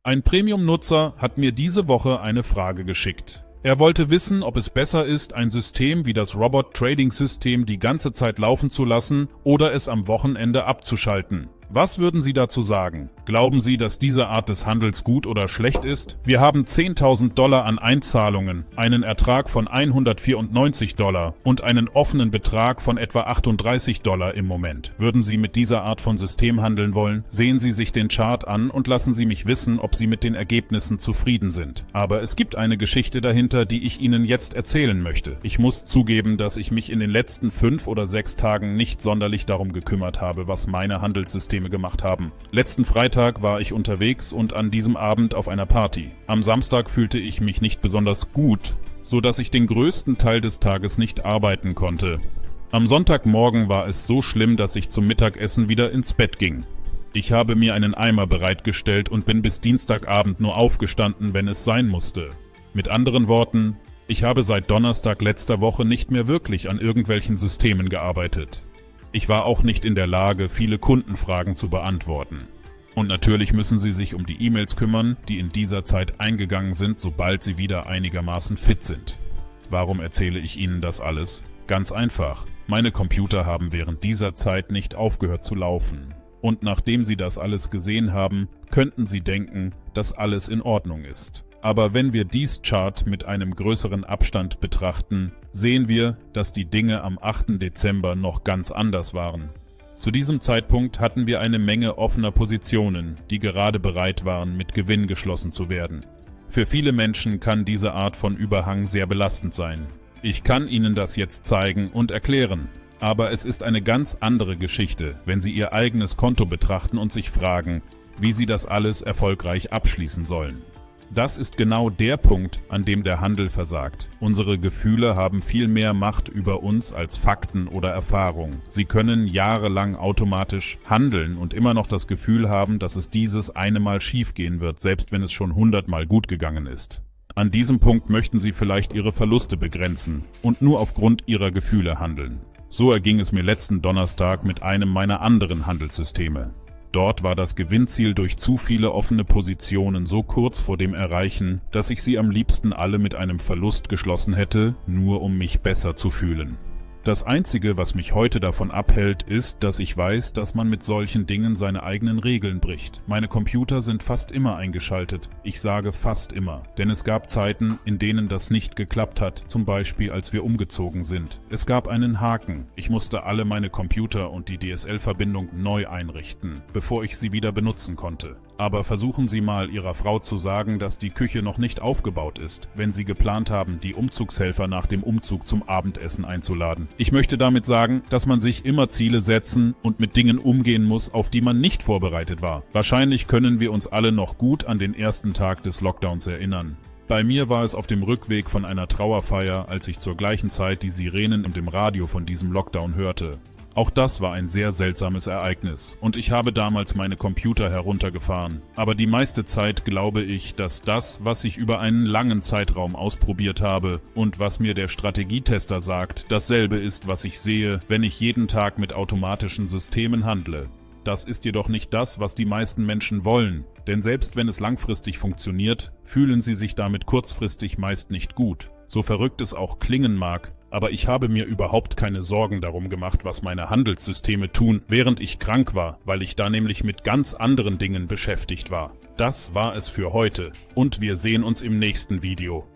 Ein Premium-Nutzer hat mir diese Woche eine Frage geschickt. Er wollte wissen, ob es besser ist, ein System wie das Robot-Trading-System die ganze Zeit laufen zu lassen oder es am Wochenende abzuschalten. Was würden Sie dazu sagen? Glauben Sie, dass diese Art des Handels gut oder schlecht ist? Wir haben $10.000 an Einzahlungen, einen Ertrag von $194 und einen offenen Betrag von etwa $38 im Moment. Würden Sie mit dieser Art von System handeln wollen? Sehen Sie sich den Chart an und lassen Sie mich wissen, ob Sie mit den Ergebnissen zufrieden sind. Aber es gibt eine Geschichte dahinter, die ich Ihnen jetzt erzählen möchte. Ich muss zugeben, dass ich mich in den letzten 5 oder 6 Tagen nicht sonderlich darum gekümmert habe, was meine Handelssysteme gemacht haben. Letzten Freitag war ich unterwegs und an diesem Abend auf einer Party. Am Samstag fühlte ich mich nicht besonders gut, so dass ich den größten Teil des Tages nicht arbeiten konnte. Am Sonntagmorgen war es so schlimm, dass ich zum Mittagessen wieder ins Bett ging. Ich habe mir einen Eimer bereitgestellt und bin bis Dienstagabend nur aufgestanden, wenn es sein musste. Mit anderen Worten, ich habe seit Donnerstag letzter Woche nicht mehr wirklich an irgendwelchen Systemen gearbeitet. Ich war auch nicht in der Lage, viele Kundenfragen zu beantworten. Und natürlich müssen Sie sich um die E-Mails kümmern, die in dieser Zeit eingegangen sind, sobald Sie wieder einigermaßen fit sind. Warum erzähle ich Ihnen das alles? Ganz einfach. Meine Computer haben während dieser Zeit nicht aufgehört zu laufen. Und nachdem Sie das alles gesehen haben, könnten Sie denken, dass alles in Ordnung ist. Aber wenn wir dies Chart mit einem größeren Abstand betrachten, sehen wir, dass die Dinge am 8. Dezember noch ganz anders waren. Zu diesem Zeitpunkt hatten wir eine Menge offener Positionen, die gerade bereit waren, mit Gewinn geschlossen zu werden. Für viele Menschen kann diese Art von Überhang sehr belastend sein. Ich kann Ihnen das jetzt zeigen und erklären. Aber es ist eine ganz andere Geschichte, wenn Sie Ihr eigenes Konto betrachten und sich fragen, wie Sie das alles erfolgreich abschließen sollen. Das ist genau der Punkt, an dem der Handel versagt. Unsere Gefühle haben viel mehr Macht über uns als Fakten oder Erfahrung. Sie können jahrelang automatisch handeln und immer noch das Gefühl haben, dass es dieses eine Mal schiefgehen wird, selbst wenn es schon 100 Mal gut gegangen ist. An diesem Punkt möchten Sie vielleicht Ihre Verluste begrenzen und nur aufgrund Ihrer Gefühle handeln. So erging es mir letzten Donnerstag mit einem meiner anderen Handelssysteme. Dort war das Gewinnziel durch zu viele offene Positionen so kurz vor dem Erreichen, dass ich sie am liebsten alle mit einem Verlust geschlossen hätte, nur um mich besser zu fühlen. Das Einzige, was mich heute davon abhält, ist, dass ich weiß, dass man mit solchen Dingen seine eigenen Regeln bricht. Meine Computer sind fast immer eingeschaltet. Ich sage fast immer, denn es gab Zeiten, in denen das nicht geklappt hat, zum Beispiel als wir umgezogen sind. Es gab einen Haken. Ich musste alle meine Computer und die DSL-Verbindung neu einrichten, bevor ich sie wieder benutzen konnte. Aber versuchen Sie mal Ihrer Frau zu sagen, dass die Küche noch nicht aufgebaut ist, wenn Sie geplant haben, die Umzugshelfer nach dem Umzug zum Abendessen einzuladen. Ich möchte damit sagen, dass man sich immer Ziele setzen und mit Dingen umgehen muss, auf die man nicht vorbereitet war. Wahrscheinlich können wir uns alle noch gut an den ersten Tag des Lockdowns erinnern. Bei mir war es auf dem Rückweg von einer Trauerfeier, als ich zur gleichen Zeit die Sirenen im Radio von diesem Lockdown hörte. Auch das war ein sehr seltsames Ereignis und ich habe damals meine Computer heruntergefahren. Aber die meiste Zeit glaube ich, dass das, was ich über einen langen Zeitraum ausprobiert habe und was mir der Strategietester sagt, dasselbe ist, was ich sehe, wenn ich jeden Tag mit automatischen Systemen handle. Das ist jedoch nicht das, was die meisten Menschen wollen, denn selbst wenn es langfristig funktioniert, fühlen sie sich damit kurzfristig meist nicht gut. So verrückt es auch klingen mag, aber ich habe mir überhaupt keine Sorgen darum gemacht, was meine Handelssysteme tun, während ich krank war, weil ich da nämlich mit ganz anderen Dingen beschäftigt war. Das war es für heute und wir sehen uns im nächsten Video.